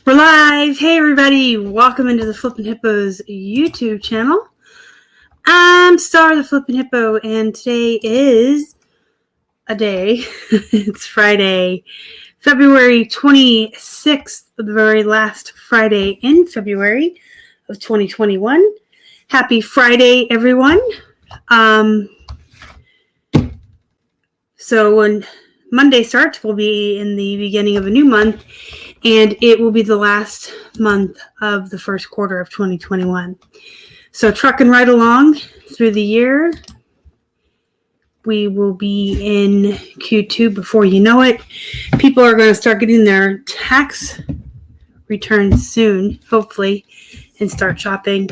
We're live. Hey everybody, welcome into the Flippin' Hippos YouTube channel. I'm Star the Flippin' Hippo, and today is a day. It's Friday, February 26th, the very last Friday in February of 2021. Happy Friday, everyone. So when Monday starts, we'll be in the beginning of a new month, and it will be the last month of the first quarter of 2021. So trucking right along through the year. We will be in Q2 before you know it. People are going to start getting their tax returns soon, hopefully, and start shopping.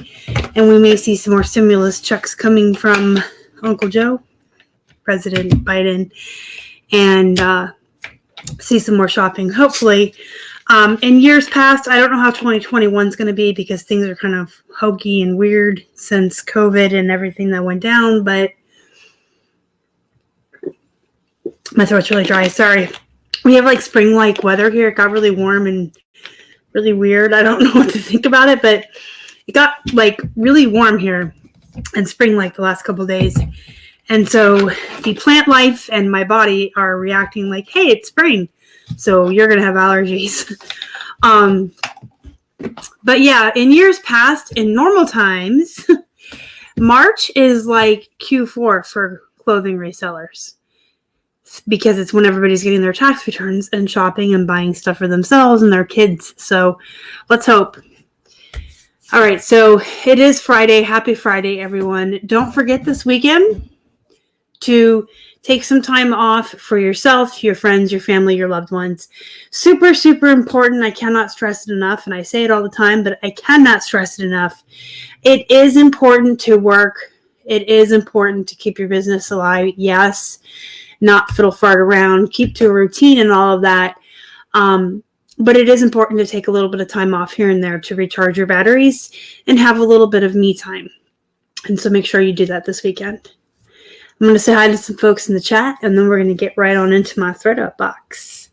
And we may see some more stimulus checks coming from Uncle Joe, President Biden, and see some more shopping, hopefully. In years past, I don't know how 2021 is going to be because things are kind of hokey and weird since COVID and everything that went down, but my throat's really dry. Sorry. We have like spring-like weather here. It got really warm and really weird. I don't know what to think about it, but it got like really warm here and spring-like the last couple of days. And so the plant life and my body are reacting like, hey, it's spring. So you're going to have allergies. But yeah, in years past, in normal times, March is like Q4 for clothing resellers because it's when everybody's getting their tax returns and shopping and buying stuff for themselves and their kids. So let's hope. All right. So it is Friday. Happy Friday, everyone. Don't forget this weekend to take some time off for yourself, your friends, your family, your loved ones. Super, super important. I cannot stress it enough, and I say it all the time, but I cannot stress it enough. It is important to work. It is important to keep your business alive. Yes, not fiddle fart around. Keep to a routine and all of that. But it is important to take a little bit of time off here and there to recharge your batteries and have a little bit of me time. And so make sure you do that this weekend. I'm going to say hi to some folks in the chat, and then we're going to get right on into my ThredUp box.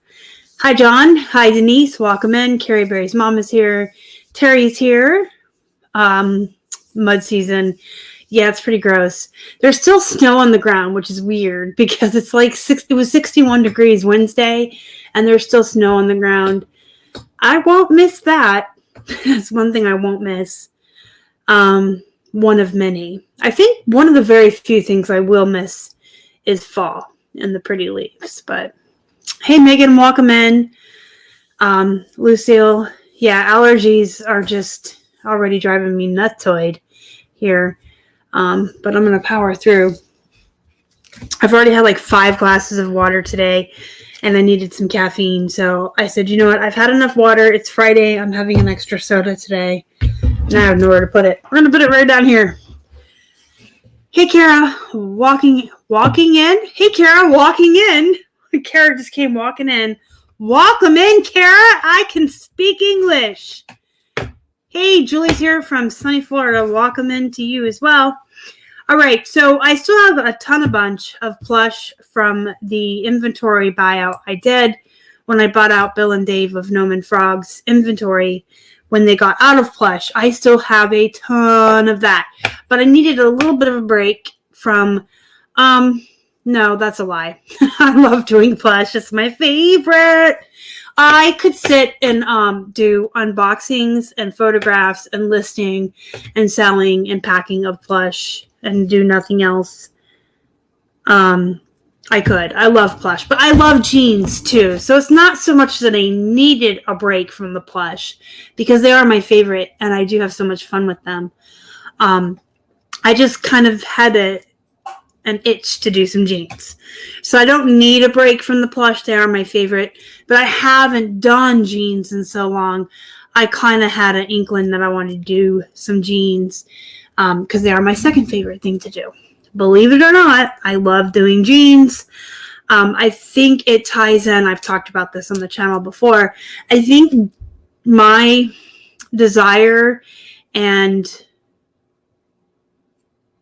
Hi, John. Hi, Denise. Welcome in. Carrie Berry's mom is here. Terry's here. Mud season. Yeah, it's pretty gross. There's still snow on the ground, which is weird because it's like it was 61 degrees Wednesday, and there's still snow on the ground. I won't miss that. That's one thing I won't miss. One of many. I think one of the very few things I will miss is fall and the pretty leaves. But hey, Megan, welcome in. Lucille, yeah, allergies are just already driving me nutsoid here. But I'm going to power through. I've already had like 5 glasses of water today, and I needed some caffeine. So I said, you know what? I've had enough water. It's Friday. I'm having an extra soda today. And I have nowhere to put it. We're going to put it right down here. Hey, Kara, walking in. Hey, Kara, walking in. Kara just came walking in. Welcome in, Kara. I can speak English. Hey, Julie's here from sunny Florida. Welcome in to you as well. All right, so I still have a bunch of plush from the inventory buyout I did when I bought out Bill and Dave of Gnome and Frog's inventory. When they got out of plush, I still have a ton of that. But I needed a little bit of a break from, no, that's a lie. I love doing plush. It's my favorite. I could sit and do unboxings and photographs and listing and selling and packing of plush and do nothing else. I could. I love plush, but I love jeans too. So it's not so much that I needed a break from the plush because they are my favorite and I do have so much fun with them. I just kind of had an itch to do some jeans. So I don't need a break from the plush. They are my favorite, but I haven't done jeans in so long. I kind of had an inkling that I wanted to do some jeans because they are my second favorite thing to do. Believe it or not, I love doing jeans. I think it ties in. I've talked about this on the channel before. I think my desire and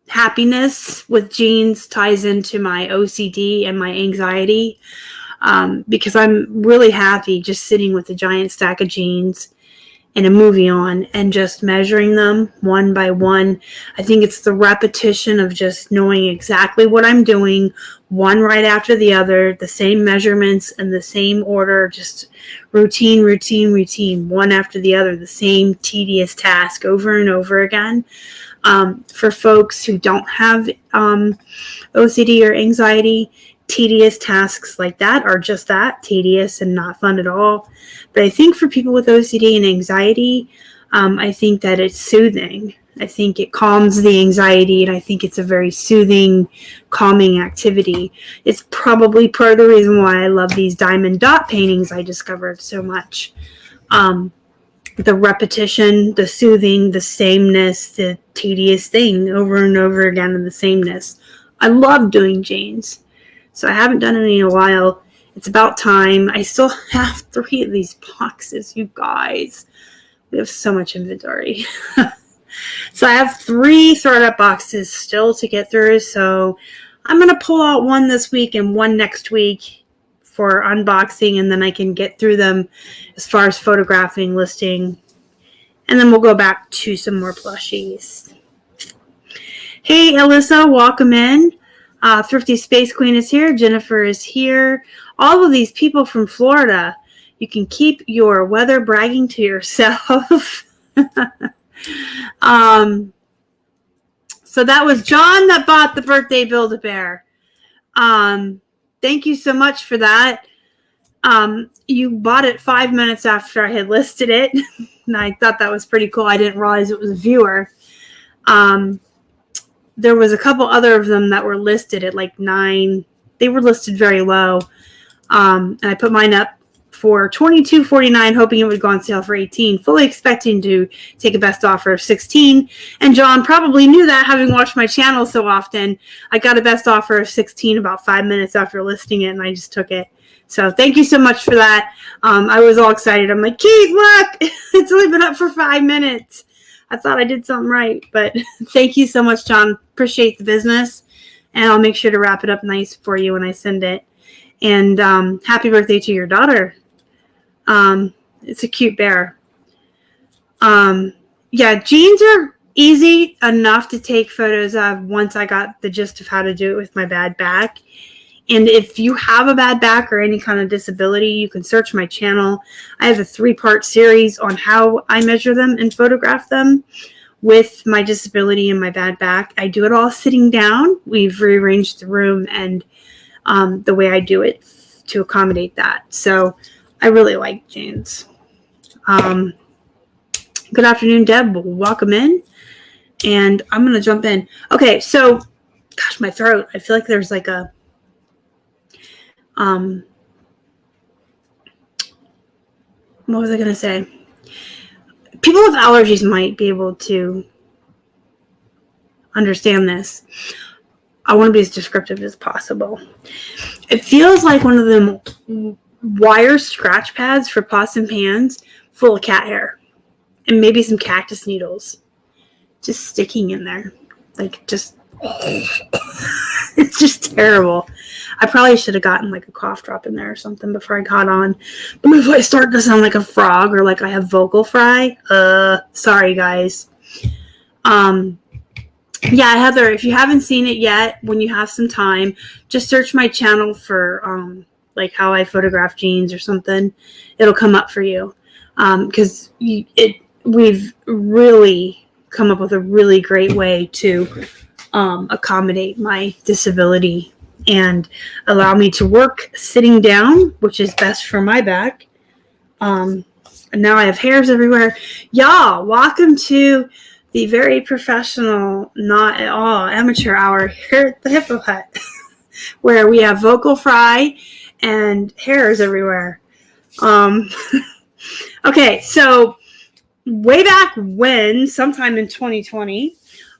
happiness with jeans ties into my OCD and my anxiety. because I'm really happy just sitting with a giant stack of jeans and a movie on and just measuring them one by one. I think it's the repetition of just knowing exactly what I'm doing, one right after the other, the same measurements and the same order, just routine, one after the other, the same tedious task over and over again. For folks who don't have OCD or anxiety, tedious tasks like that are just that, tedious and not fun at all. But I think for people with OCD and anxiety, I think that it's soothing. I think it calms the anxiety, and I think it's a very soothing, calming activity. It's probably part of the reason why I love these diamond dot paintings I discovered so much. The repetition, the soothing, the sameness, the tedious thing over and over again, and the sameness. I love doing jeans. So I haven't done it in a while. It's about time. I still have 3 of these boxes, you guys. We have so much inventory. So I have 3 ThredUp boxes still to get through. So I'm going to pull out one this week and one next week for unboxing, and then I can get through them as far as photographing, listing, and then we'll go back to some more plushies. Hey, Alyssa, welcome in. Thrifty Space Queen is here. Jennifer is here. All of these people from Florida. You can keep your weather bragging to yourself. So that was John that bought the birthday Build-A-Bear. Thank you so much for that. You bought it 5 minutes after I had listed it. And I thought that was pretty cool. I didn't realize it was a viewer. There was a couple other of them that were listed at like 9. They were listed very low. And I put mine up for $22.49, hoping it would go on sale for $18, fully expecting to take a best offer of $16. And John probably knew that, having watched my channel so often. I got a best offer of $16 about 5 minutes after listing it, and I just took it. So thank you so much for that. I was all excited. I'm like, Keith, look, it's only been up for 5 minutes. I thought I did something right, but thank you so much, John. Appreciate the business, and I'll make sure to wrap it up nice for you when I send it. And happy birthday to your daughter. It's a cute bear. Yeah, jeans are easy enough to take photos of once I got the gist of how to do it with my bad back. And if you have a bad back or any kind of disability, you can search my channel. I have a 3-part series on how I measure them and photograph them with my disability and my bad back. I do it all sitting down. We've rearranged the room and the way I do it to accommodate that. So I really like jeans. Good afternoon, Deb. Welcome in. And I'm going to jump in. Okay, so, gosh, my throat. I feel like there's like a, what was I going to say? People with allergies might be able to understand this. I want to be as descriptive as possible. It feels like one of them wire scratch pads for pots and pans full of cat hair and maybe some cactus needles just sticking in there. Like, just, it's just terrible. I probably should have gotten like a cough drop in there or something before I got on. But if I start to sound like a frog or like I have vocal fry, sorry guys. Yeah, Heather, if you haven't seen it yet, when you have some time, just search my channel for like how I photograph jeans or something. It'll come up for you. Because we've really come up with a really great way to accommodate my disability and allow me to work sitting down, which is best for my back. And now I have hairs everywhere. Y'all, welcome to the very professional, not at all amateur hour here at the Hippo Hut, where we have vocal fry and hairs everywhere. Okay, so way back when, sometime in 2020,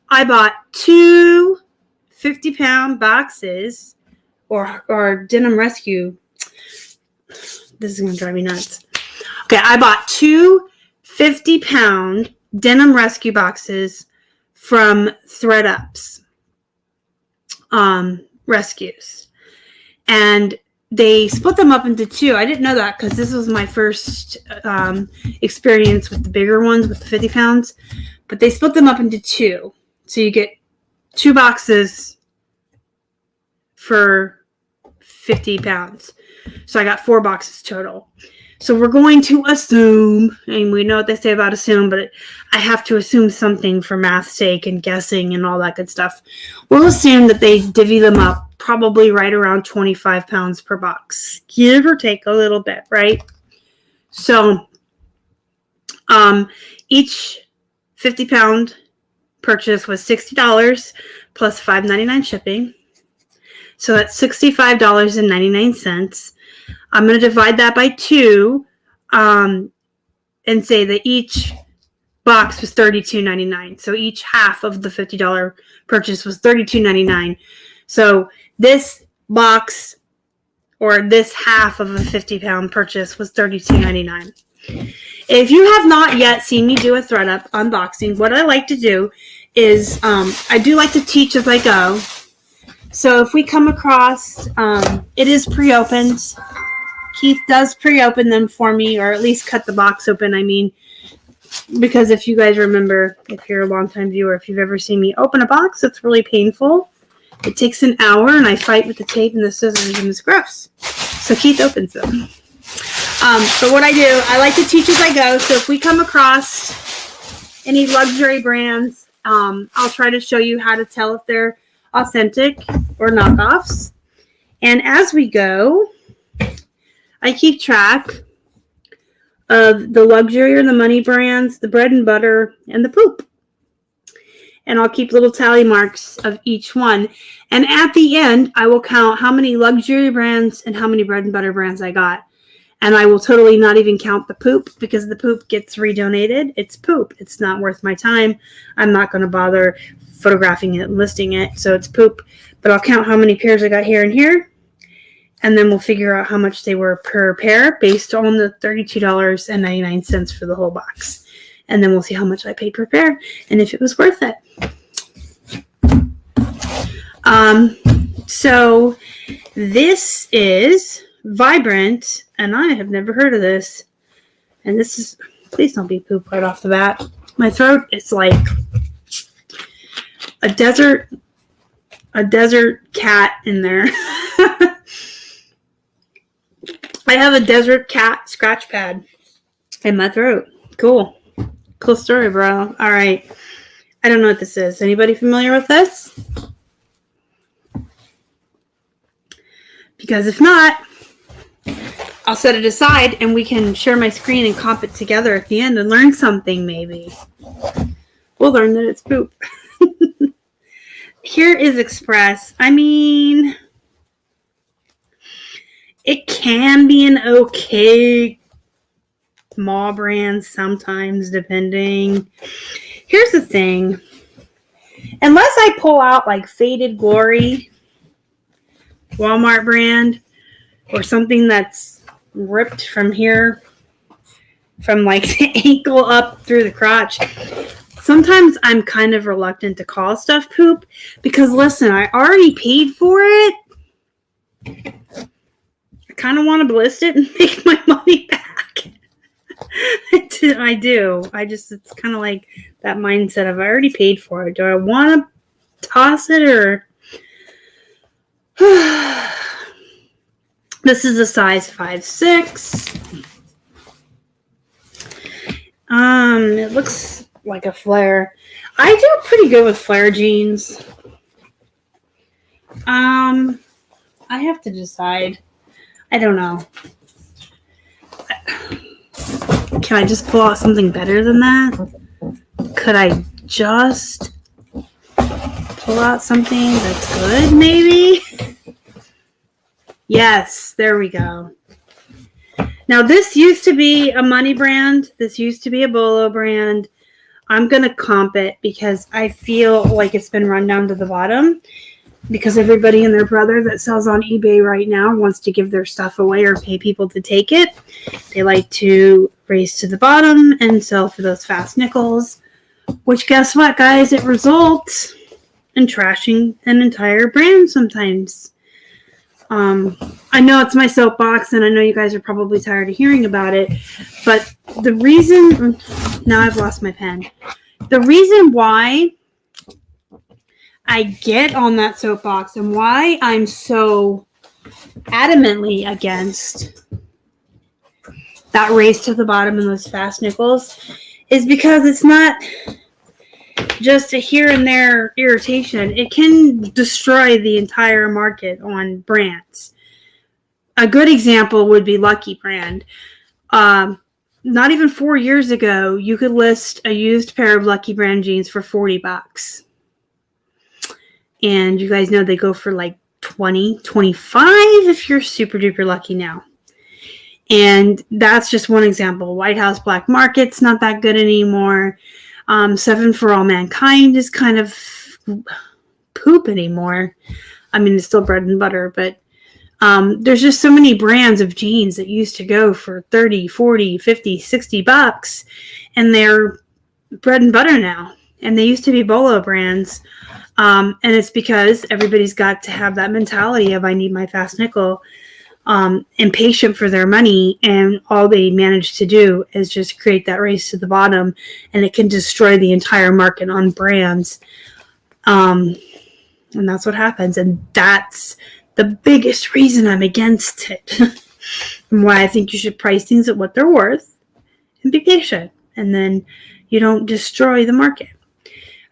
I bought 2 50-pound boxes or Denim Rescue. This is going to drive me nuts. Okay, I bought 2 50-pound Denim Rescue boxes from ThredUp's rescues. And they split them up into two. I didn't know that because this was my first experience with the bigger ones with the 50 pounds. But they split them up into two. So you get 2 boxes for 50 pounds. So I got 4 boxes total. So we're going to assume, and we know what they say about assume, but I have to assume something for math's sake and guessing and all that good stuff. We'll assume that they divvy them up probably right around 25 pounds per box, give or take a little bit, right? So each 50-pound purchase was $60 plus $5.99 shipping. So that's $65.99. I'm going to divide that by 2 and say that each box was $32.99. So each half of the $50 purchase was $32.99. So this box or this half of a 50-pound purchase was $32.99. If you have not yet seen me do a ThredUp unboxing, what I like to do is I do like to teach as I go. So if we come across, it is pre-opened. Keith does pre-open them for me, or at least cut the box open, I mean, because if you guys remember, if you're a long-time viewer, if you've ever seen me open a box, it's really painful. It takes an hour, and I fight with the tape and the scissors, and it's gross. So Keith opens them. But what I do, I like to teach as I go. So if we come across any luxury brands, I'll try to show you how to tell if they're authentic or knockoffs. And as we go, I keep track of the luxury or the money brands, the bread and butter, and the poop. And I'll keep little tally marks of each one. And at the end, I will count how many luxury brands and how many bread and butter brands I got. And I will totally not even count the poop because the poop gets redonated. It's poop. It's not worth my time. I'm not going to bother photographing it and listing it. So it's poop. But I'll count how many pairs I got here and here. And then we'll figure out how much they were per pair based on the $32.99 for the whole box. And then we'll see how much I paid per pair and if it was worth it. So this is Vibrant, and I have never heard of this. And this is, please don't be poop right off the bat. My throat is like a desert cat in there. I have a desert cat scratch pad in my throat. Cool story, bro. All right. I don't know what this is. Anybody familiar with this? Because if not, I'll set it aside and we can share my screen and comp it together at the end and learn something maybe. We'll learn that it's poop. Here is Express. I mean, it can be an okay small brand sometimes, depending. Here's the thing. Unless I pull out like Faded Glory, Walmart brand, or something that's ripped from here, from like the ankle up through the crotch, sometimes I'm kind of reluctant to call stuff poop because, listen, I already paid for it. I kind of want to list it and make my money back. I do. It's kind of like that mindset of I already paid for it. Do I want to toss it or... This is a size 5'6". It looks like a flare. I do pretty good with flare jeans. I have to decide. I don't know. Can I just pull out something better than that? Could I just pull out something that's good, maybe? Yes, there we go. Now, this used to be a money brand. This used to be a Bolo brand. I'm going to comp it because I feel like it's been run down to the bottom because everybody and their brother that sells on eBay right now wants to give their stuff away or pay people to take it. They like to race to the bottom and sell for those fast nickels, which guess what, guys? It results in trashing an entire brand sometimes. I know it's my soapbox, and I know you guys are probably tired of hearing about it, but the reason, now I've lost my pen. The reason why I get on that soapbox and why I'm so adamantly against that race to the bottom and those fast nickels is because it's not just a here and there irritation. It can destroy the entire market on brands. A good example would be Lucky Brand. Not even 4 years ago, you could list a used pair of Lucky Brand jeans for $40. And you guys know they go for like 20, 25 if you're super duper lucky now. And that's just one example. White House Black Market's not that good anymore. 7 for All Mankind is kind of poop anymore. I mean, it's still bread and butter, but there's just so many brands of jeans that used to go for 30, 40, 50, $60, and they're bread and butter now. And they used to be Bolo brands. And it's because everybody's got to have that mentality of I need my fast nickel, impatient for their money, and all they manage to do is just create that race to the bottom, and it can destroy the entire market on brands. And that's what happens, and that's the biggest reason I'm against it. And why I think you should price things at what they're worth and be patient, and then you don't destroy the market.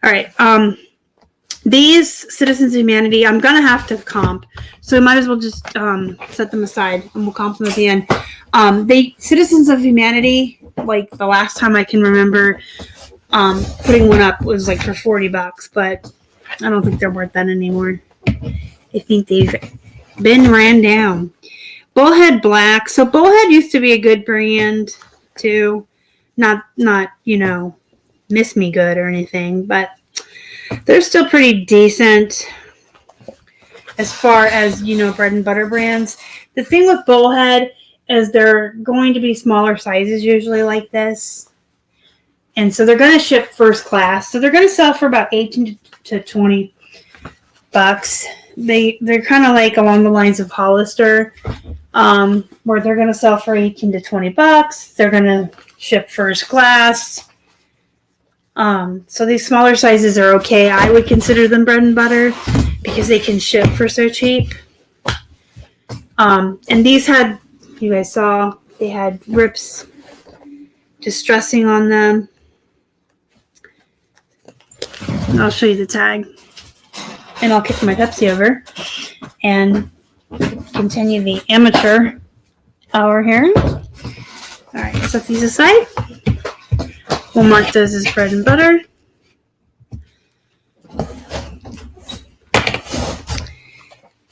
All right. These Citizens of Humanity, I'm going to have to comp, so I might as well just set them aside, and we'll comp them at the end. Citizens of Humanity, like the last time I can remember putting one up was like for $40, but I don't think they're worth that anymore. I think they've been ran down. Bullhead Black. So Bullhead used to be a good brand too. Not miss me good or anything, but they're still pretty decent as far as, bread and butter brands. The thing with Bullhead is they're going to be smaller sizes usually like this. And so they're going to ship first class. So they're going to sell for about 18 to $20. They're kind of like along the lines of Hollister, where they're going to sell for 18 to $20. They're going to ship first class. So these smaller sizes are okay. I would consider them bread and butter because they can ship for so cheap. And these had, you guys saw, they had rips distressing on them. I'll show you the tag. And I'll kick my Pepsi over and continue the amateur hour here. All right, set these aside. We'll mark those as bread and butter.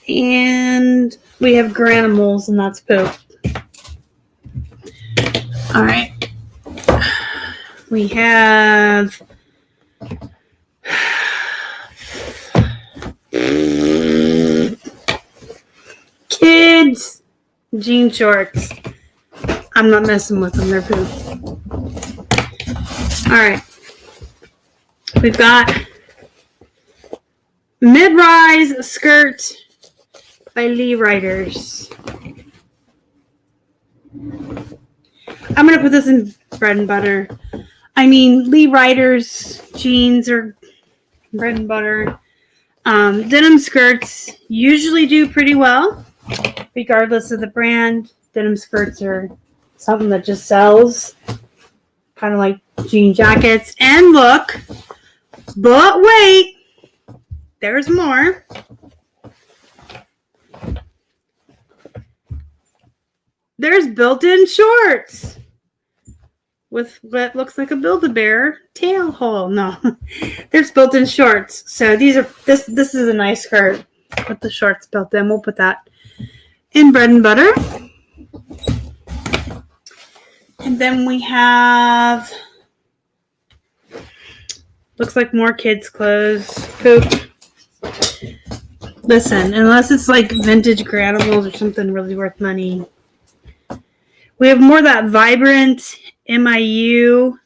And we have Granimals, and that's poop. All right. We have kids jean shorts. I'm not messing with them. They're poop. All right. We've got mid-rise skirt by Lee Riders. I'm going to put this in bread and butter. I mean, Lee Riders jeans are bread and butter. Denim skirts usually do pretty well, regardless of the brand. Denim skirts are something that just sells, kind of like jean jackets. And look, but wait, there's more. There's built-in shorts with what looks like a Build-A-Bear tail hole. No, there's built-in shorts. So these are this is a nice skirt with the shorts built in. We'll put that in bread and butter. And then we have, looks like more kids' clothes. Poop. Listen, unless it's like vintage Granimals or something really worth money. We have more of that vibrant MIU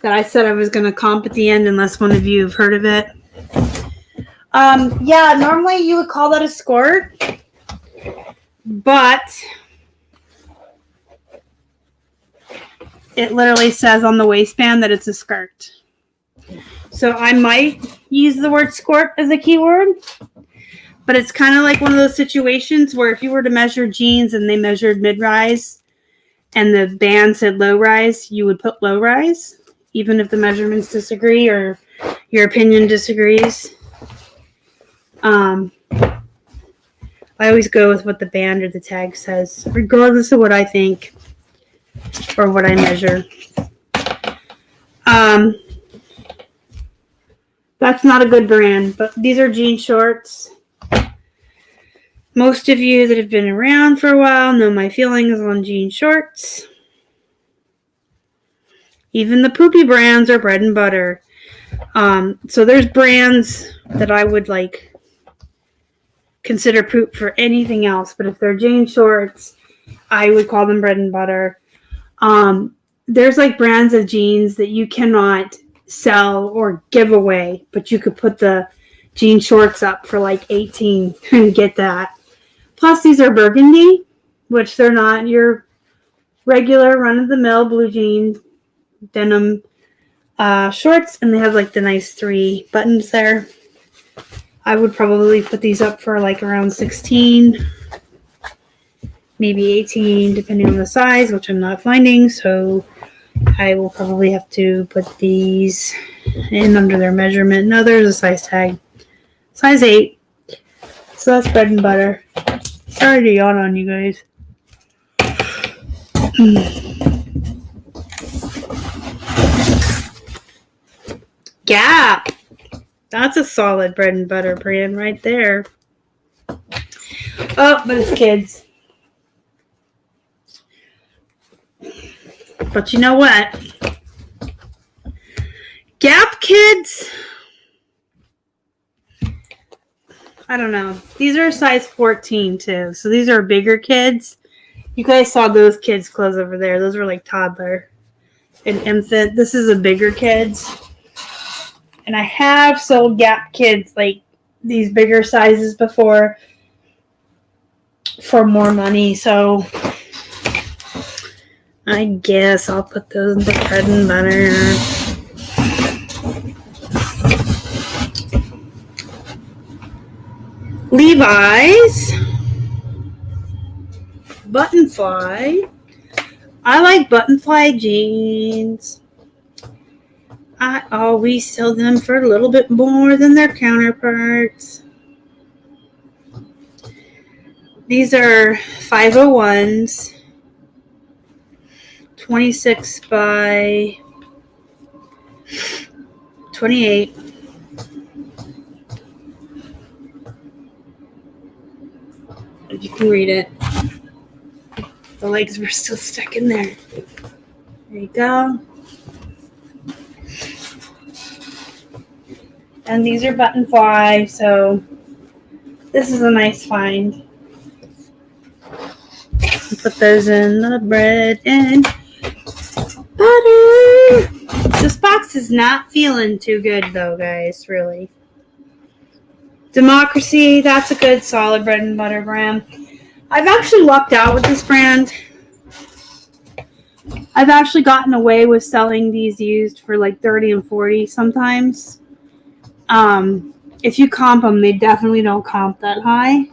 that I said I was going to comp at the end, unless one of you have heard of it. Yeah, normally you would call that a skirt, but it literally says on the waistband that it's a skirt. So I might use the word skirt as a keyword, but it's kind of like one of those situations where if you were to measure jeans and they measured mid-rise and the band said low-rise, you would put low-rise, even if the measurements disagree or your opinion disagrees. I always go with what the band or the tag says, regardless of what I think or what I measure. That's not a good brand, but these are jean shorts. Most of you that have been around for a while know my feelings on jean shorts. Even the poopy brands are bread and butter. So there's brands that I would like consider poop for anything else, but if they're jean shorts, I would call them bread and butter. There's like brands of jeans that you cannot sell or give away, but you could put the jean shorts up for like 18 and get that. Plus these are burgundy, which they're not your regular run-of-the-mill blue jean denim shorts, and they have like the nice 3 buttons there. I would probably put these up for like around 16, maybe 18, depending on the size, which I'm not finding, so I will probably have to put these in under their measurement. No, there's a size tag. Size 8. So that's bread and butter. Sorry to yawn on you guys. Gap. That's a solid bread and butter brand right there. Oh, but it's kids. But you know what? Gap kids, I don't know. These are size 14 too. So these are bigger kids. You guys saw those kids' clothes over there. Those were like toddler and infant. This is a bigger kids. And I have sold Gap kids like these bigger sizes before for more money. So I guess I'll put those in the bread and butter. Levi's. Buttonfly. I like buttonfly jeans. I always sell them for a little bit more than their counterparts. These are 501s. 26 by 28. If you can read it. The legs were still stuck in there. There you go. And these are buttonfly, so this is a nice find. Put those in the bread and butter. This box is not feeling too good though, guys, really. Democracy, that's a good solid bread and butter brand. I've actually lucked out with this brand. I've actually gotten away with selling these used for like 30 and 40 sometimes. If you comp them, they definitely don't comp that high.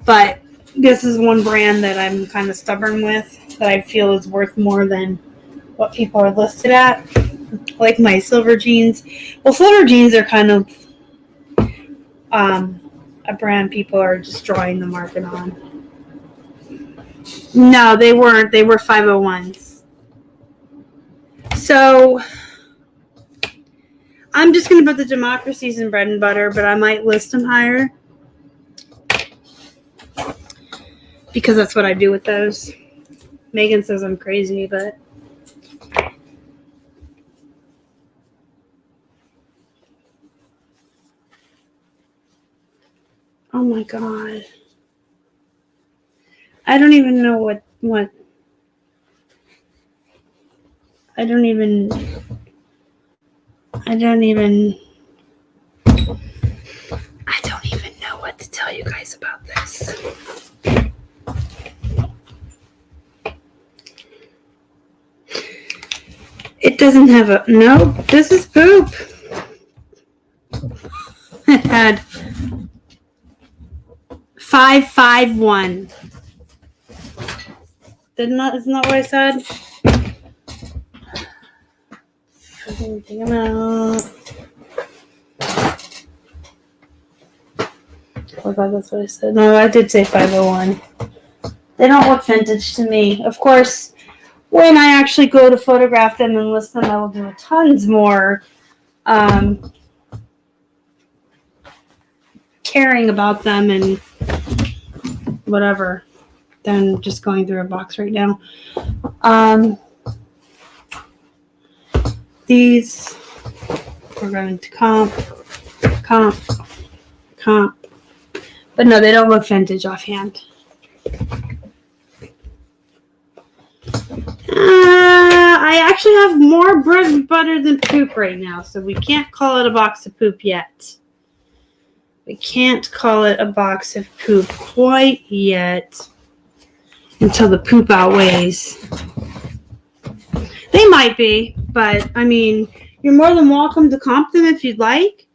But this is one brand that I'm kind of stubborn with that I feel is worth more than what people are listed at. Like my silver jeans. Well, silver jeans are kind of a brand people are destroying the market on. No, they weren't. They were 501s. So I'm just going to put the Democracies in bread and butter, but I might list them higher. Because that's what I do with those. Megan says I'm crazy, but oh my god. I don't even know what I don't even tell you guys about this. It doesn't have a, no, this is poop. It had 551. Isn't that what I said? Take them out. Oh God, that's what I said. No, I did say 501. They don't look vintage to me. Of course, when I actually go to photograph them and list them, I will do tons more caring about them and whatever than just going through a box right now. These we're going to comp. But no, they don't look vintage offhand. I actually have more bread and butter than poop right now, so we can't call it a box of poop yet. We can't call it a box of poop quite yet until the poop outweighs. They might be, but I mean, you're more than welcome to comp them if you'd like.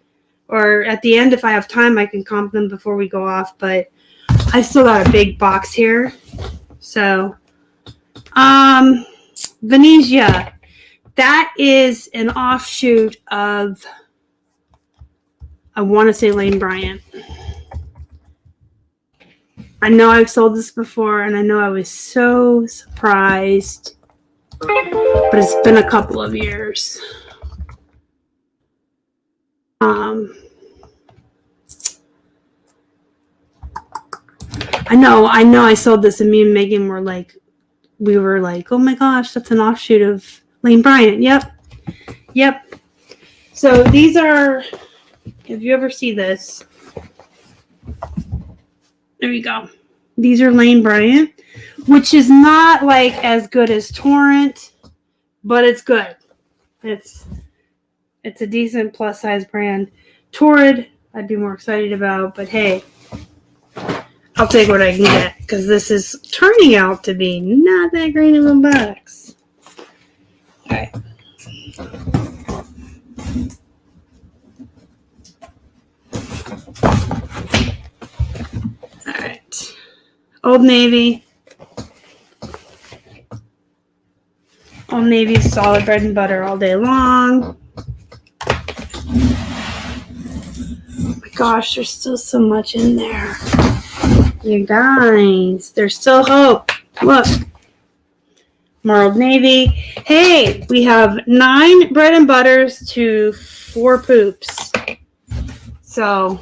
Or at the end, if I have time, I can comp them before we go off. But I still got a big box here. So, Venezia. That is an offshoot of, I want to say Lane Bryant. I know I've sold this before, and I know I was so surprised. But it's been a couple of years. I know I sold this and me and Megan were like, oh my gosh, that's an offshoot of Lane Bryant. Yep. So these are, if you ever see this, there you go. These are Lane Bryant, which is not like as good as Torrent, but it's good. It's a decent plus size brand. Torrid, I'd be more excited about, but hey, I'll take what I can get because this is turning out to be not that great of a box. All right. All right. Old Navy. Old Navy's solid bread and butter all day long. Oh my gosh, there's still so much in there. You guys, there's still hope. Look. More Old Navy. Hey, we have 9 bread and butters to 4 poops. So,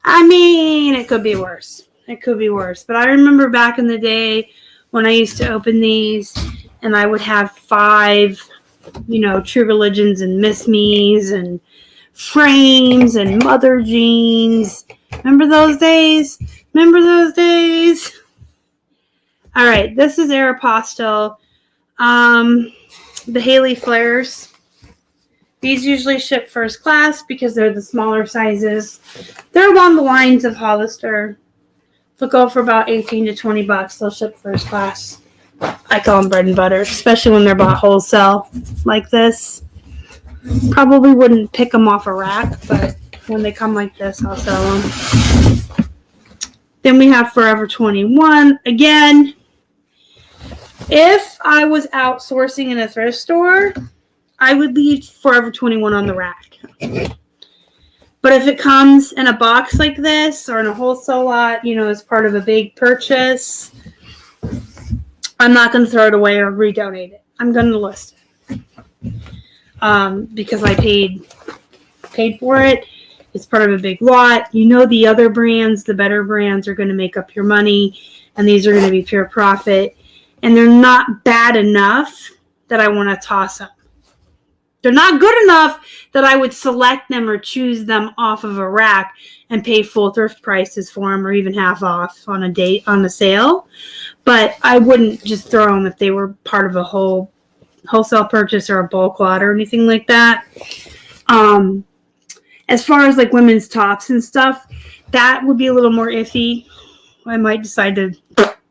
I mean, it could be worse. It could be worse. But I remember back in the day when I used to open these and I would have 5, True Religions and Miss Me's and frames and mother jeans. Remember those days? All right, this is Aeropostale. The Haley Flares. These usually ship first class because they're the smaller sizes. They're along the lines of Hollister. They'll go for about $18 to $20. They'll ship first class. I call them bread and butter, especially when they're bought wholesale like this. Probably wouldn't pick them off a rack, but when they come like this, I'll sell them. Then we have Forever 21. Again, if I was outsourcing in a thrift store, I would leave Forever 21 on the rack. But if it comes in a box like this or in a wholesale lot, as part of a big purchase, I'm not going to throw it away or redonate it. I'm going to list it. Because I paid for it. It's part of a big lot. The other brands, the better brands, are going to make up your money, and these are going to be pure profit. And they're not bad enough that I want to toss them. They're not good enough that I would select them or choose them off of a rack and pay full thrift prices for them or even half off on a sale. But I wouldn't just throw them if they were part of a wholesale purchase or a bulk lot or anything like that. As far as like women's tops and stuff, That would be a little more iffy. I might decide to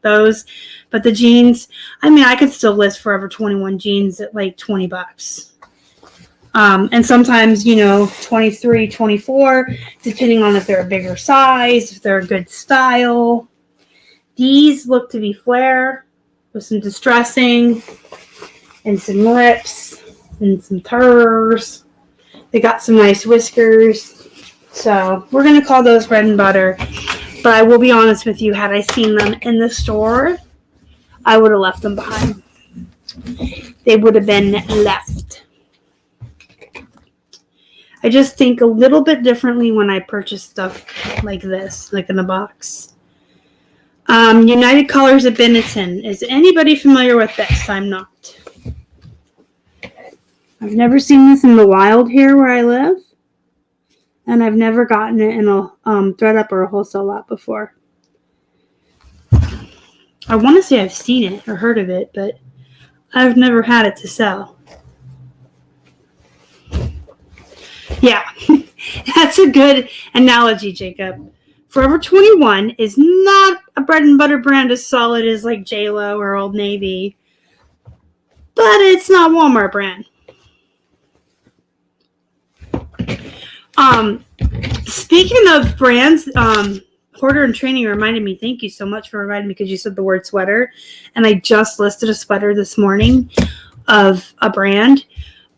those. But the jeans, I mean, I could still list Forever 21 jeans at like $20. And sometimes, 23, 24, depending on if they're a bigger size, if they're a good style. These look to be flare with some distressing and some lips and some turs. They got some nice whiskers. So we're going to call those bread and butter. But I will be honest with you, had I seen them in the store, I would have left them behind. They would have been left. I just think a little bit differently when I purchase stuff like this, like in a box. United Colors of Benetton. Is anybody familiar with this? I'm not. I've never seen this in the wild here where I live. And I've never gotten it in a ThredUp or a wholesale lot before. I want to say I've seen it or heard of it, but I've never had it to sell. Yeah, that's a good analogy, Jacob. Forever 21 is not a bread and butter brand as solid as like JLo or Old Navy, but it's not Walmart brand. Speaking of brands, Porter and Training reminded me, thank you so much for reminding me because you said the word sweater, and I just listed a sweater this morning of a brand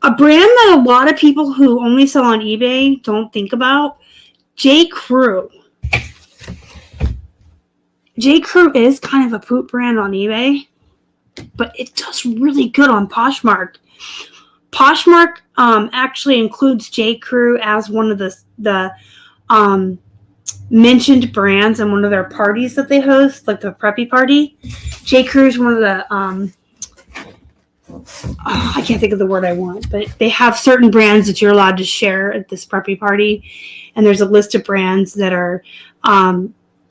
that a lot of people who only sell on eBay don't think about. J. Crew. J. Crew is kind of a poop brand on eBay, but it does really good on Poshmark. Poshmark actually includes J. Crew as one of the mentioned brands in one of their parties that they host, like the preppy party. J. Crew is one of the I can't think of the word I want, but they have certain brands that you're allowed to share at this preppy party, and there's a list of brands that are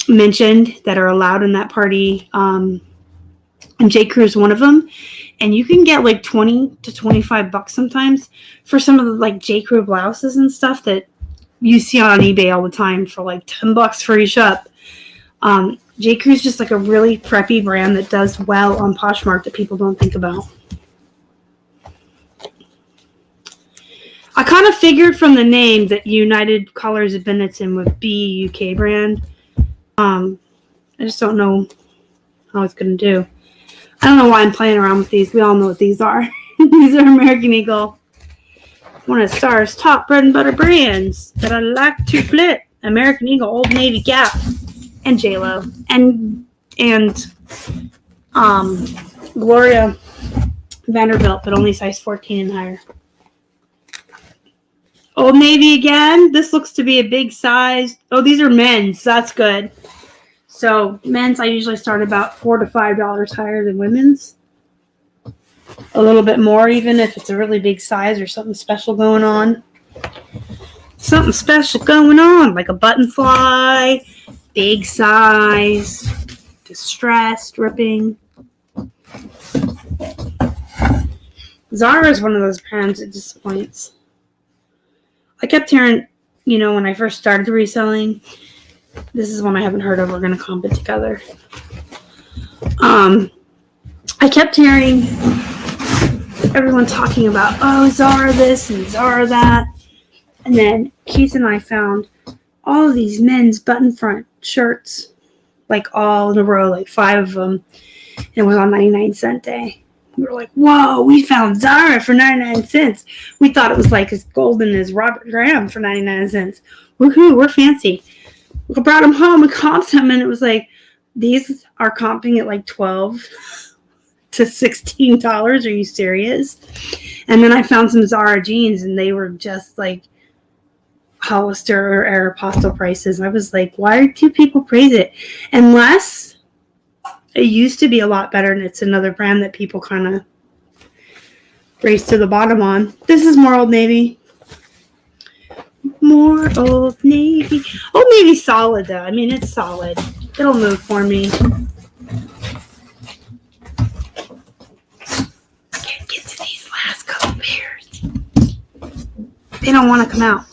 mentioned that are allowed in that party, and J. Crew is one of them. And you can get like $20 to $25 sometimes for some of the like J. Crew blouses and stuff that you see on eBay all the time for like $10 free shop. J. Crew is just like a really preppy brand that does well on Poshmark that people don't think about. I kind of figured from the name that United Colors of Benetton would be a UK brand. I just don't know how it's going to do. I don't know why I'm playing around with these. We all know what these are. These are American Eagle. One of Star's top bread and butter brands that I like to flip. American Eagle, Old Navy, Gap, and JLo. And Gloria Vanderbilt, but only size 14 and higher. Old Navy again. This looks to be a big size. Oh, these are men's. That's good. So men's, I usually start about $4 to $5 higher than women's. A little bit more, even if it's a really big size or something special going on. Something special going on, like a button fly, big size, distressed, ripping. Zara is one of those brands that disappoints. I kept hearing, when I first started reselling, this is one I haven't heard of. We're going to comp it together. I kept hearing everyone talking about, Zara this and Zara that. And then Keith and I found all of these men's button front shirts, like all in a row, like 5 of them. And it was on 99-cent day. We were like, whoa, we found Zara for 99 cents. We thought it was like as golden as Robert Graham for 99 cents. Woohoo, we're fancy. We brought them home and comped them, and it was like, these are comping at like $12 to $16. Are you serious? And then I found some Zara jeans, and they were just like Hollister or Aeropostale prices. I was like, why do people praise it? Unless it used to be a lot better, and it's another brand that people kind of race to the bottom on. This is more Old Navy. More Old Navy. Old Navy's solid, though. I mean, it's solid. It'll move for me. I can't get to these last couple pairs. They don't want to come out.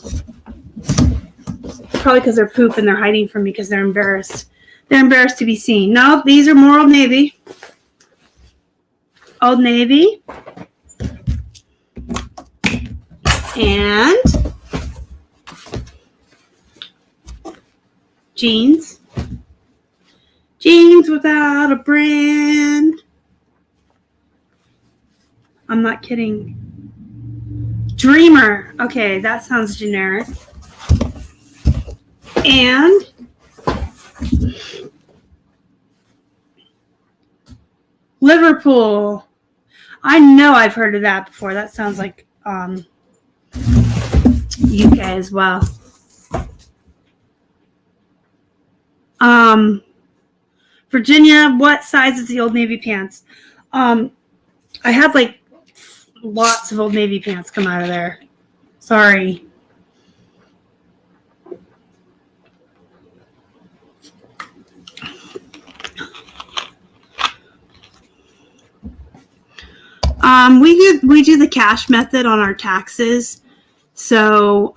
probably because they're poop and they're hiding from me because they're embarrassed. They're embarrassed to be seen. No, these are more Old Navy. Old Navy. And jeans. Jeans without a brand. I'm not kidding. Dreamer. Okay, that sounds generic. And Liverpool. I know I've heard of that before. That sounds like UK as well. Virginia, what size is the Old Navy pants? I had like lots of Old Navy pants come out of there. Sorry. We do the cash method on our taxes. So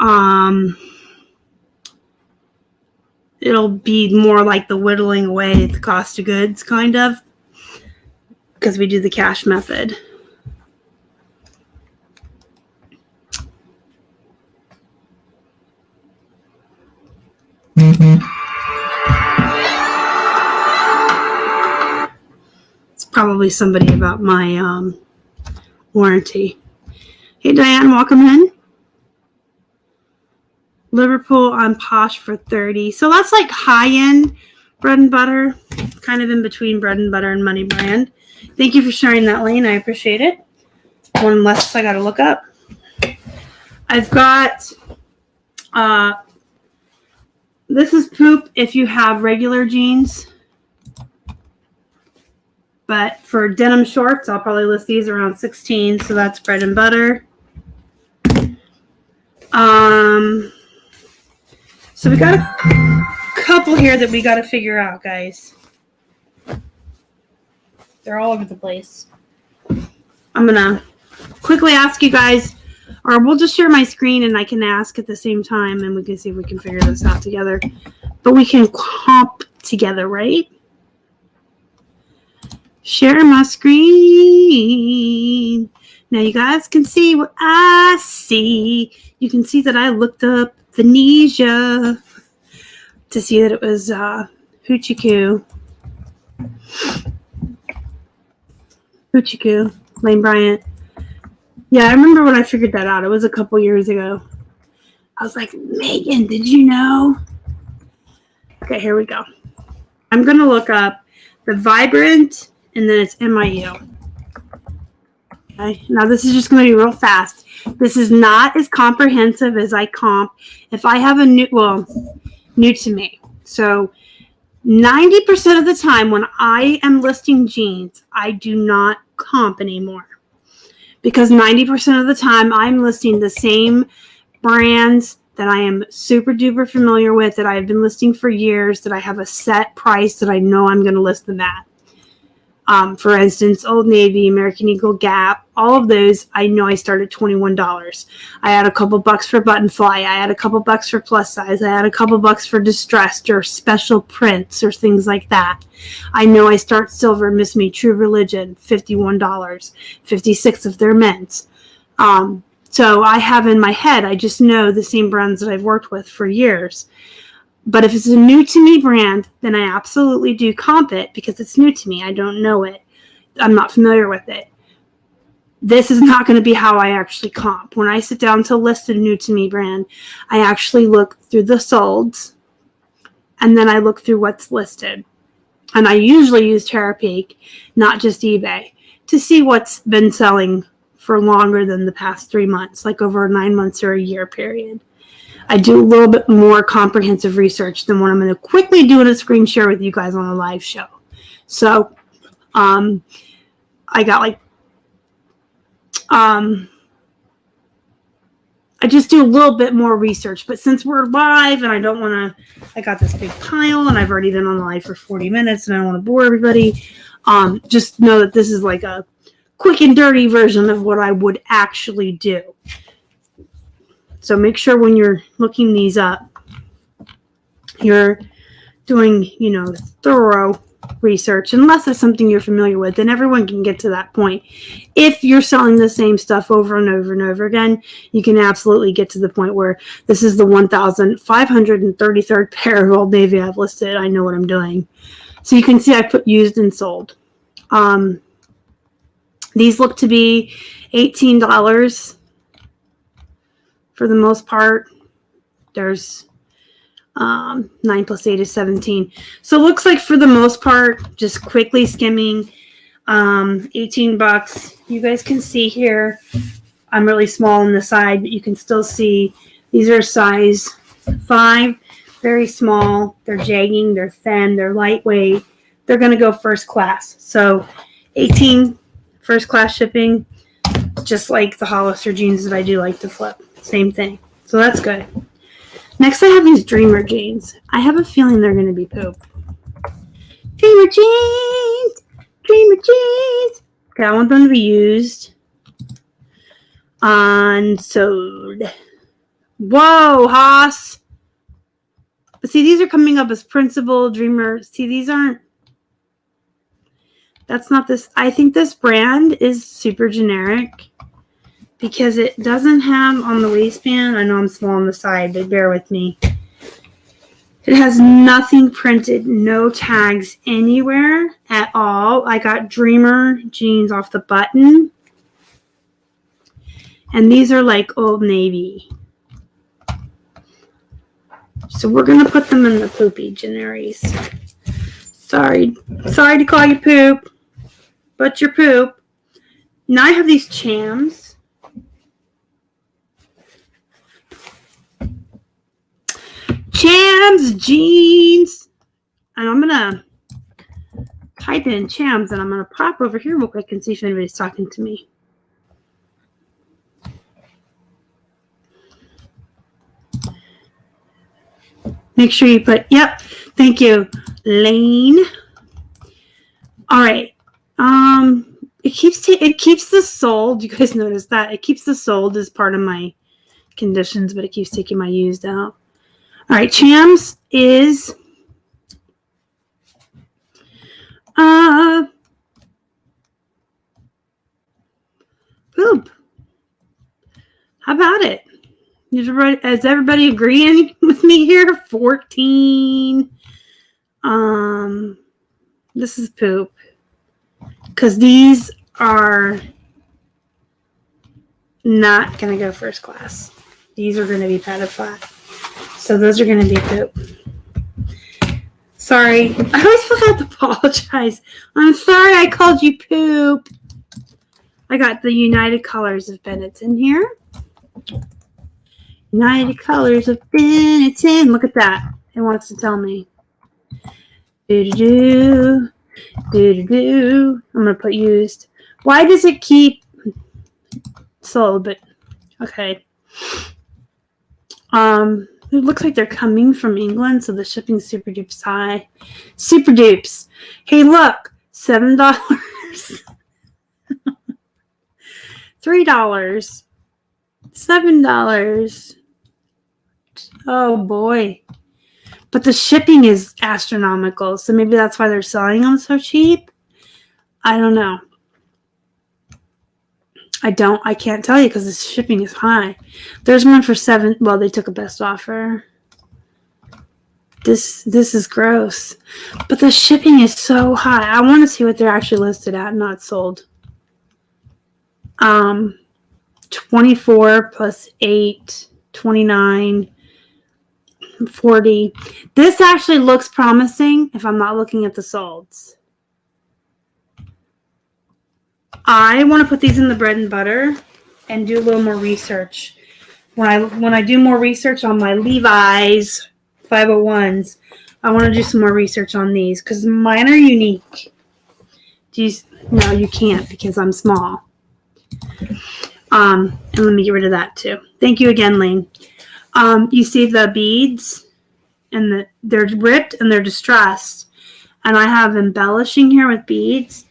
it'll be more like the whittling away at the cost of goods, kind of, because we do the cash method. It's probably somebody about my warranty. Hey, Diane, welcome in. Liverpool on Posh for $30. So that's like high-end bread and butter, kind of in between bread and butter and money brand. Thank you for sharing that, Lane. I appreciate it. One less I got to look up. I've got, this is poop if you have regular jeans. But for denim shorts, I'll probably list these around 16. So that's bread and butter. So we got a couple here that we got to figure out, guys. They're all over the place. I'm going to quickly ask you guys, or we'll just share my screen and I can ask at the same time and we can see if we can figure this out together. But we can comp together, right? Share my screen. Now you guys can see what I see. You can see that I looked up Venetia to see that it was Hoochie Coo, Lane Bryant. Yeah, I remember when I figured that out. It was a couple years ago. I was like, Megan, did you know? Okay, here we go. I'm going to look up the Vibrant, and then it's MIU. Okay, now this is just going to be real fast. This is not as comprehensive as I comp. If I have a new to me. So 90% of the time when I am listing jeans, I do not comp anymore. Because 90% of the time I'm listing the same brands that I am super duper familiar with, that I have been listing for years, that I have a set price that I know I'm going to list them at. For instance, Old Navy, American Eagle, Gap, all of those, I know I start at $21. I had a couple bucks for button fly. I had a couple bucks for plus size. I had a couple bucks for distressed or special prints or things like that. I know I start silver, Miss Me, True Religion, $51, 56 of their men's. So I have in my head, I just know the same brands that I've worked with for years. But if it's a new to me brand, then I absolutely do comp it because it's new to me. I don't know it. I'm not familiar with it. This is not going to be how I actually comp. When I sit down to list a new to me brand, I actually look through the solds and then I look through what's listed. And I usually use Terapeak, not just eBay, to see what's been selling for longer than the past 3 months, like over 9 months or a year period. I do a little bit more comprehensive research than what I'm going to quickly do in a screen share with you guys on a live show. So, I got like, I just do a little bit more research. But since we're live and I don't want to, I got this big pile and I've already been on the live for 40 minutes and I don't want to bore everybody. Just know that this is like a quick and dirty version of what I would actually do. So make sure when you're looking these up you're doing, thorough research, unless it's something you're familiar with, then everyone can get to that point. If you're selling the same stuff over and over and over again, you can absolutely get to the point where this is the 1,533rd pair of Old Navy I've listed. I know what I'm doing. So you can see I put used and sold. These look to be $18 for the most part. There's 9 plus 8 is 17. So it looks like for the most part, just quickly skimming, $18. You guys can see here, I'm really small on the side, but you can still see these are size 5, very small. They're jegging, they're thin, they're lightweight. They're going to go first class. So 18 first class shipping, just like the Hollister jeans that I do like to flip. Same thing. So that's good. Next, I have these Dreamer jeans. I have a feeling they're going to be poop. Dreamer jeans! Dreamer jeans! Okay, I want them to be used. Unsold. Whoa, Haas! But see, these are coming up as Principal, Dreamer. See, these aren't. That's not this. I think this brand is super generic because it doesn't have on the waistband. I know I'm small on the side, but bear with me. It has nothing printed, no tags anywhere at all. I got Dreamer jeans off the button. And these are like Old Navy. So we're going to put them in the poopy generis. Sorry to call you poop, but you're poop. Now I have these Chams. Chams jeans. And I'm going to type in Chams, and I'm going to pop over here real quick and see if anybody's talking to me. Make sure you put, yep, thank you, Lane. All right. It keeps the sold. You guys notice that? It keeps the sold as part of my conditions, but it keeps taking my used out. All right, Chams is poop. How about it? Is everybody agreeing with me here? 14. This is poop. Because these are not going to go first class. These are going to be padded flat. So those are going to be poop. Sorry. I always forgot to apologize. I'm sorry I called you poop. I got the United Colors of Benetton here. United Colors of Benetton. Look at that. It wants to tell me. Do-do-do. Do-do-do. I'm going to put used. Why does it keep sold? But, okay. It looks like they're coming from England, so the shipping's super dupes high. Super dupes. Hey, look. $7. $3. $7. Oh, boy. But the shipping is astronomical, so maybe that's why they're selling them so cheap. I don't know. I can't tell you because the shipping is high. There's one for $7. Well, they took a best offer. This is gross. But the shipping is so high. I want to see what they're actually listed at, not sold. 24 plus 8, 29, 40. This actually looks promising if I'm not looking at the solds. I want to put these in the bread and butter and do a little more research. When I do more research on my Levi's 501s, I want to do some more research on these because mine are unique. No, you can't because I'm small. And let me get rid of that too. Thank you again, Lane. You see the beads and they're ripped and they're distressed. And I have embellishing here with beads.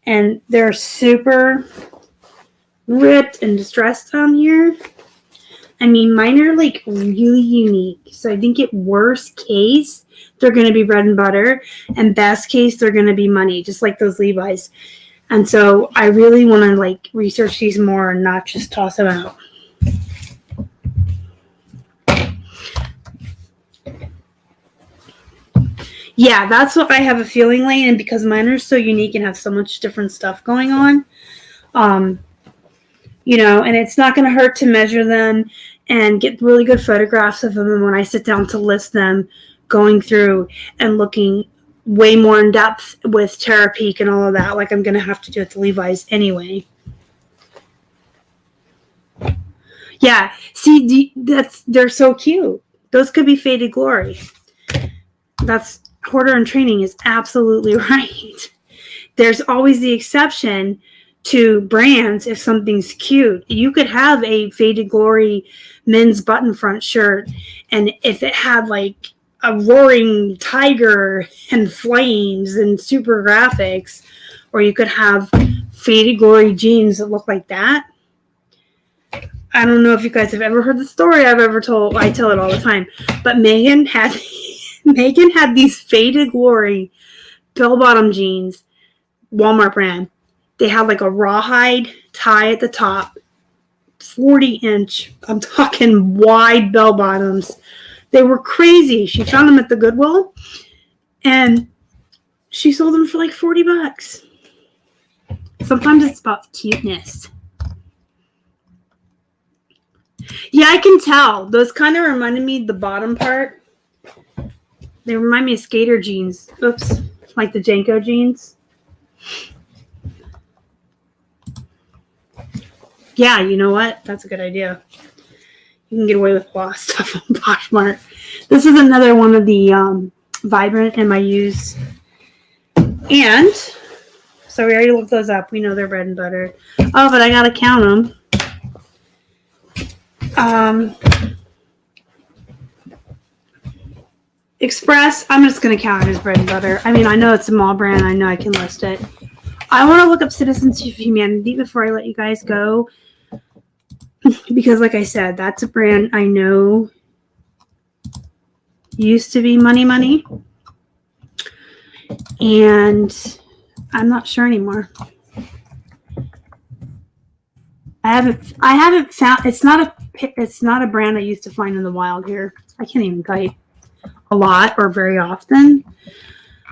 And they're super ripped and distressed down here. I mean, mine are like really unique. So I think at worst case, they're going to be bread and butter, and best case, they're going to be money, just like those Levi's. And so I really want to like research these more and not just toss them out. Yeah, that's what I have a feeling like, and because mine are so unique and have so much different stuff going on, you know, and it's not going to hurt to measure them and get really good photographs of them. And when I sit down to list them, going through and looking way more in depth with Terapeak and all of that, like I'm going to have to do at the Levi's anyway. Yeah, see, they're so cute. Those could be Faded Glory. That's Hoarder in Training is absolutely right. There's always the exception to brands if something's cute. You could have a Faded Glory men's button front shirt, and if it had like a roaring tiger and flames and super graphics, or you could have Faded Glory jeans that look like that. I don't know if you guys have ever heard the story I've ever told. I tell it all the time. But Megan had these Faded Glory bell-bottom jeans, Walmart brand. They had like a rawhide tie at the top, 40-inch. I'm talking wide bell bottoms. They were crazy. She found them at the Goodwill, and she sold them for like $40. Sometimes it's about cuteness. Yeah, I can tell. Those kind of reminded me, the bottom part, they remind me of skater jeans. Oops. Like the Janko jeans. Yeah, you know what? That's a good idea. You can get away with a lot of stuff on Poshmark. This is another one of the Vibrant MIUs. And, so we already looked those up. We know they're bread and butter. Oh, but I got to count them. Express, I'm just going to count it as bread and butter. I mean, I know it's a small brand. I know I can list it. I want to look up Citizens of Humanity before I let you guys go. Because like I said, that's a brand I know used to be money. And I'm not sure anymore. I haven't found, it's not a brand I used to find in the wild here. I can't even kite a lot or very often.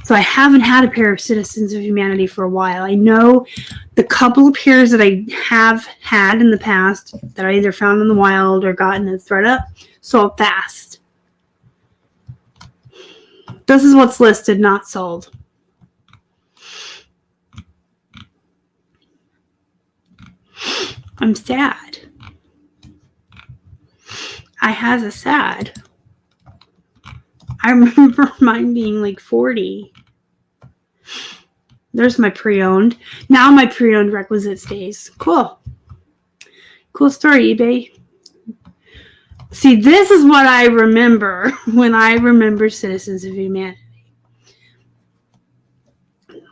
So I haven't had a pair of Citizens of Humanity for a while. I know the couple of pairs that I have had in the past that I either found in the wild or gotten at ThredUp sold fast. This is what's listed, not sold. I'm sad. I has a sad. I remember mine being like 40. There's my pre-owned. Now my pre-owned requisite stays. Cool. Cool story, eBay. See, this is what I remember when I remember Citizens of Humanity.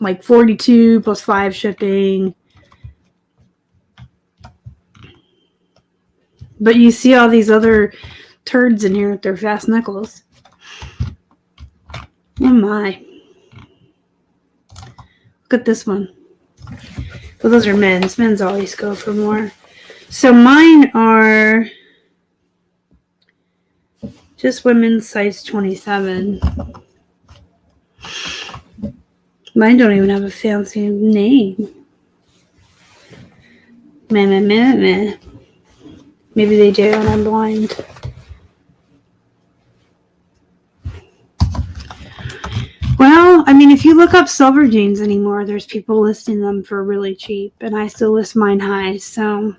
Like 42 plus 5 shipping. But you see all these other turds in here with their fast nickels. Oh my. Look at this one. Well, those are men's. Men's always go for more. So mine are just women's size 27. Mine don't even have a fancy name. Meh. Maybe they do and I'm blind. Well, I mean, if you look up silver jeans anymore, there's people listing them for really cheap, and I still list mine high, so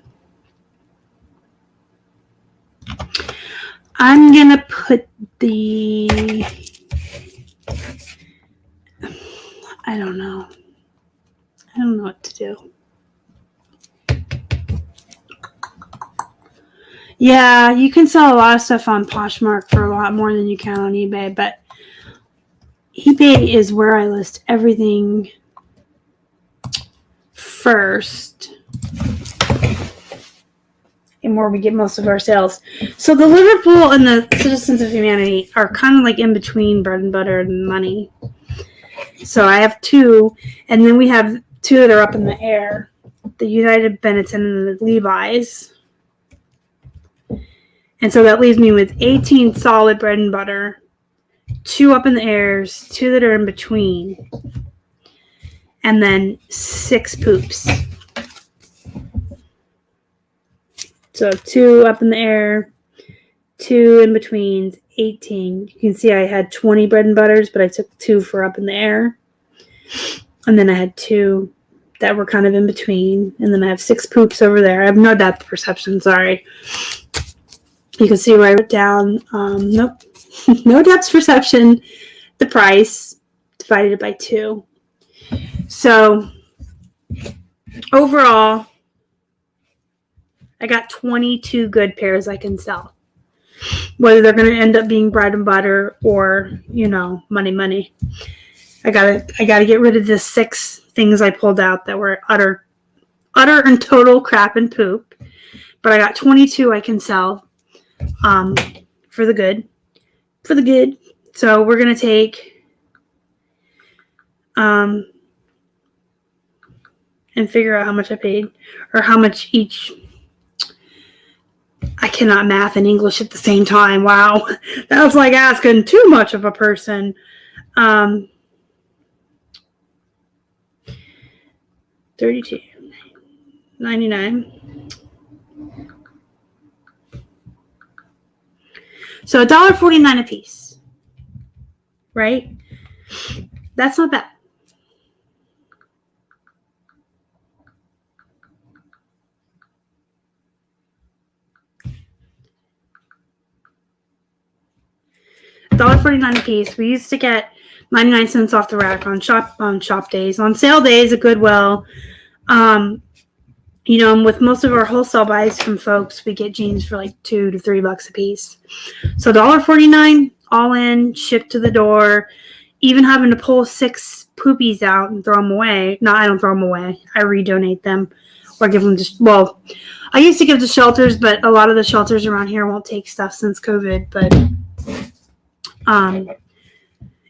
I'm going to put the, I don't know what to do. Yeah, you can sell a lot of stuff on Poshmark for a lot more than you can on eBay, but eBay is where I list everything first. and where we get most of our sales. So the Liverpool and the Citizens of Humanity are kind of like in between bread and butter and money. So I have 2, and then we have 2 that are up in the air. The United Benetton and the Levi's. And so that leaves me with 18 solid bread and butter, 2 up in the airs, 2 that are in between, and then 6 poops. So 2 up in the air, 2 in between, 18. You can see I had 20 bread and butters, but I took 2 for up in the air. And then I had 2 that were kind of in between. And then I have 6 poops over there. I have no depth perception, sorry. You can see where I wrote down, nope, no depth perception, the price, divided it by 2. So overall, I got 22 good pairs I can sell. Whether they're going to end up being bread and butter or, money. I gotta get rid of the 6 things I pulled out that were utter and total crap and poop. But I got 22 I can sell for the good. So we're going to take and figure out how much I paid or how much each. I cannot math and English at the same time. Wow. That was like asking too much of a person. $32.99. So $1.49 a piece. Right? That's not bad. $1.49 a piece. We used to get 99 cents off the rack on shop days, on sale days at Goodwill. And with most of our wholesale buys from folks, we get jeans for like $2 to $3 a piece. So $1.49 all in, shipped to the door. Even having to pull 6 poopies out and throw them away. No, I don't throw them away. I redonate them or give them to, I used to give to shelters, but a lot of the shelters around here won't take stuff since COVID. But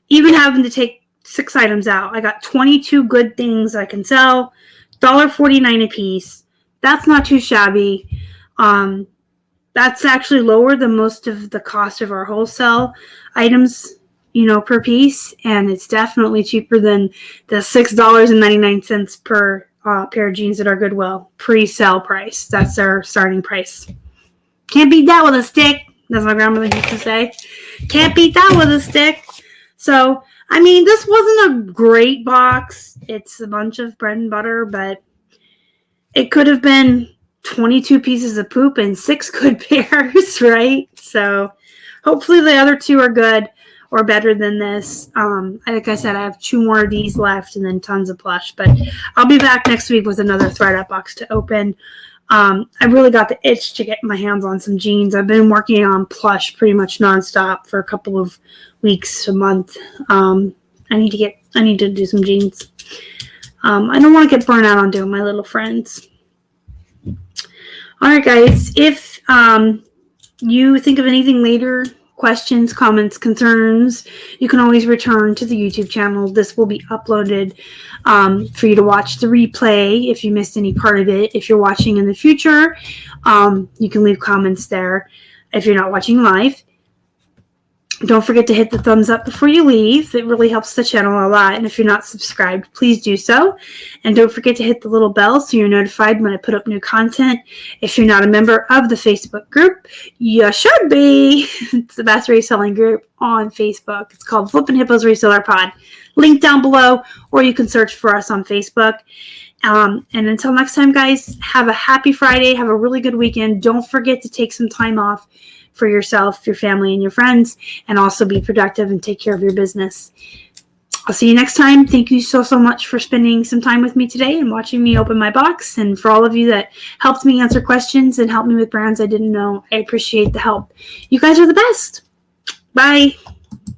even having to take 6 items out, I got 22 good things I can sell. $1.49 a piece. That's not too shabby. That's actually lower than most of the cost of our wholesale items, per piece. And it's definitely cheaper than the $6.99 per pair of jeans at our Goodwill pre-sale price. That's our starting price. Can't beat that with a stick. That's what my grandmother used to say. Can't beat that with a stick. So, this wasn't a great box. It's a bunch of bread and butter, but it could have been 22 pieces of poop and 6 good pairs, right? So, hopefully the other 2 are good or better than this. Like I said, I have 2 more of these left and then tons of plush. But I'll be back next week with another ThredUp box to open. I really got the itch to get my hands on some jeans. I've been working on plush pretty much nonstop for a couple of weeks, a month. I need to do some jeans. I don't want to get burnt out on doing my little friends. All right, guys. If you think of anything later, questions, comments, concerns, you can always return to the YouTube channel. This will be uploaded for you to watch the replay if you missed any part of it. If you're watching in the future, you can leave comments there if you're not watching live. Don't forget to hit the thumbs up before you leave. It really helps the channel a lot. And if you're not subscribed, please do so. And don't forget to hit the little bell so you're notified when I put up new content. If you're not a member of the Facebook group, you should be. It's the best reselling group on Facebook. It's called Flippin' Hippos Reseller Pod. Link down below, or you can search for us on Facebook. And until next time, guys, have a happy Friday. Have a really good weekend. Don't forget to take some time off for yourself, your family, and your friends, and also be productive and take care of your business. I'll see you next time. Thank you so much for spending some time with me today and watching me open my box. And for all of you that helped me answer questions and helped me with brands I didn't know, I appreciate the help. You guys are the best. Bye.